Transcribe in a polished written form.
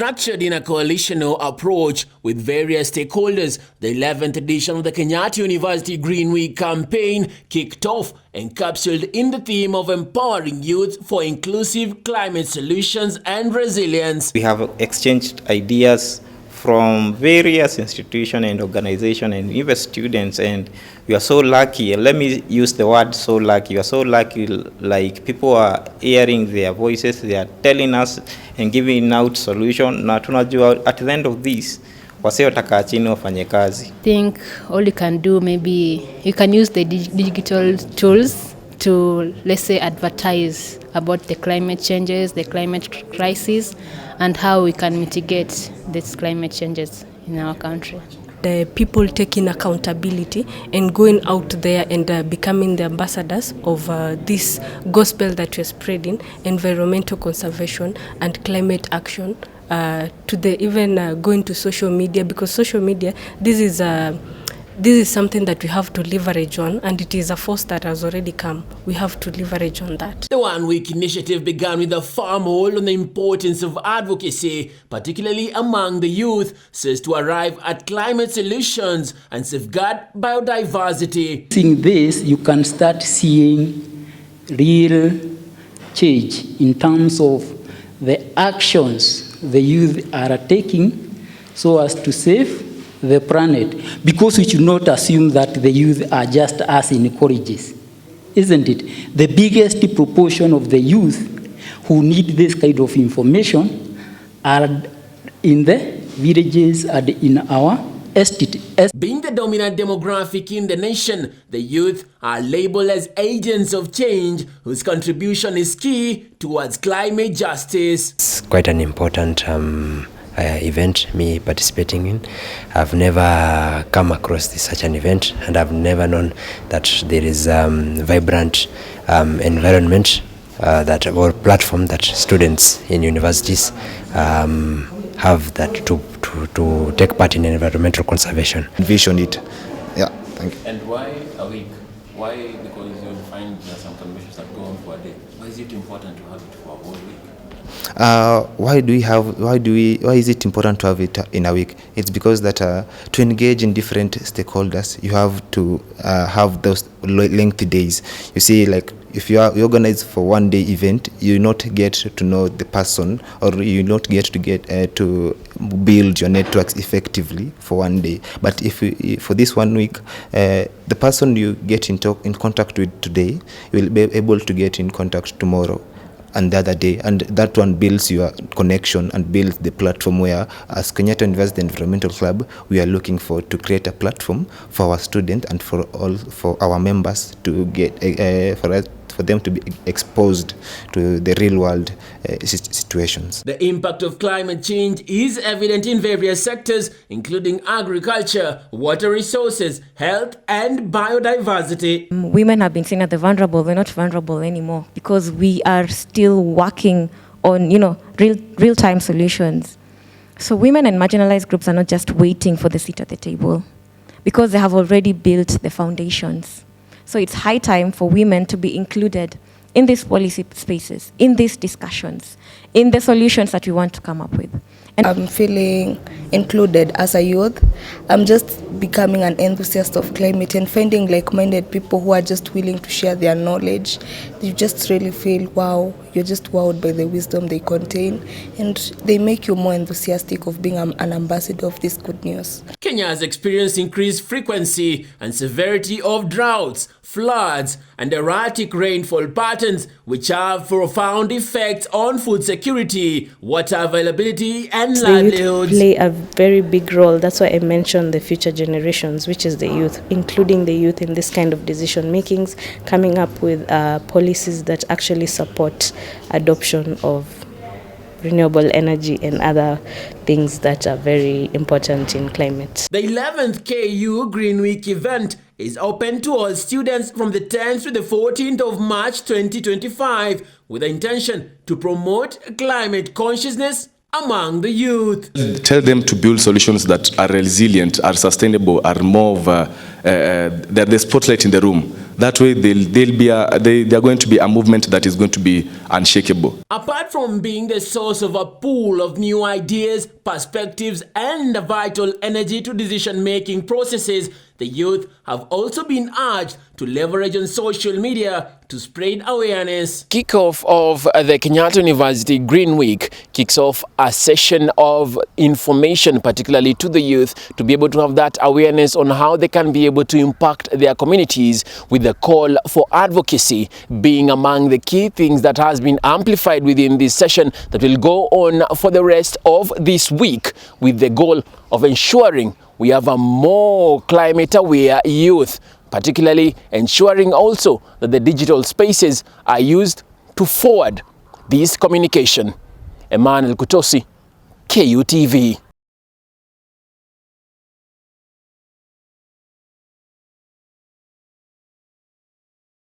Structured in a coalitional approach with various stakeholders, the 11th edition of the Kenyatta University Green Week campaign kicked off, encapsulated in the theme of empowering youth for inclusive climate solutions and resilience. We have exchanged ideas from various institutions and organizations and even students, and we are so lucky. Let me use the word so lucky. We are so lucky, like people are hearing their voices, they are telling us and giving out solution. Na tunajua at the end of this, wase watakaa chini wafanye kazi. I think all you can do, maybe you can use the digital tools to, let's say, advertise about the climate changes, the climate crisis, and how we can mitigate these climate changes in our country. The people taking accountability and going out there and becoming the ambassadors of this gospel that we're spreading, environmental conservation and climate action, to the even going to social media, because social media, this is something that we have to leverage on, and it is a force that has already come. We have to leverage on that. The 1 week initiative began with a firm hold on the importance of advocacy, particularly among the youth, so as to arrive at climate solutions and safeguard biodiversity. Seeing this, you can start seeing real change in terms of the actions the youth are taking so as to save the planet, because we should not assume that the youth are just us in colleges, isn't it? The biggest proportion of the youth who need this kind of information are in the villages and in our estate. Being the dominant demographic in the nation, the youth are labeled as agents of change whose contribution is key towards climate justice. It's quite an important event me participating in. I've never come across such an event, and I've never known that there is vibrant environment that or platform that students in universities have that to take part in environmental conservation. Envision it. Yeah, thank you. And why a week? Why? Because you'll find there are some conventions that go on for a day. Why is it important to have it for a whole week? Why is it important to have it in a week? It's because that to engage in different stakeholders, you have to have those lengthy days. You see, like if you organize for one day event, you not get to know the person, or you not get to build your networks effectively for one day. But if for this 1 week, the person you get in contact with today, you will be able to get in contact tomorrow and the other day, and that one builds your connection and builds the platform where, as Kenyatta University Environmental Club, we are looking to create a platform for our students and for our members to get for them to be exposed to the real world situations. The impact of climate change is evident in various sectors, including agriculture, water resources, health, and biodiversity. Women have been seen as the vulnerable. They're not vulnerable anymore because we are still working on, real-time solutions. So women and marginalized groups are not just waiting for the seat at the table, because they have already built the foundations. So it's high time for women to be included in these policy spaces, in these discussions, in the solutions that we want to come up with. And I'm feeling included as a youth. I'm just becoming an enthusiast of climate and finding like-minded people who are just willing to share their knowledge. You just really feel, wow, you're just wowed by the wisdom they contain, and they make you more enthusiastic of being an ambassador of this good news. Kenya has experienced increased frequency and severity of droughts, floods, and erratic rainfall patterns, which have profound effects on food security, water availability, and livelihoods. Play a very big role. That's why I mentioned the future generations, which is the youth, including the youth in this kind of decision makings, coming up with policies that actually support adoption of renewable energy and other things that are very important in climate. The 11th KU Green Week event is open to all students from the 10th to the 14th of March 2025, with the intention to promote climate consciousness among the youth. Tell them to build solutions that are resilient, are sustainable, are more of they're the spotlight in the room. That way they are going to be a movement that is going to be unshakable. Apart from being the source of a pool of new ideas, perspectives, and vital energy to decision-making processes, the youth have also been urged to leverage on social media to spread awareness. Kickoff of the Kenyatta University Green Week kicks off a session of information, particularly to the youth, to be able to have that awareness on how they can be able to impact their communities, with the call for advocacy being among the key things that has been amplified within this session that will go on for the rest of this week, with the goal of ensuring we have a more climate-aware youth, particularly ensuring also that the digital spaces are used to forward this communication. Emmanuel Kutosi, KUTV.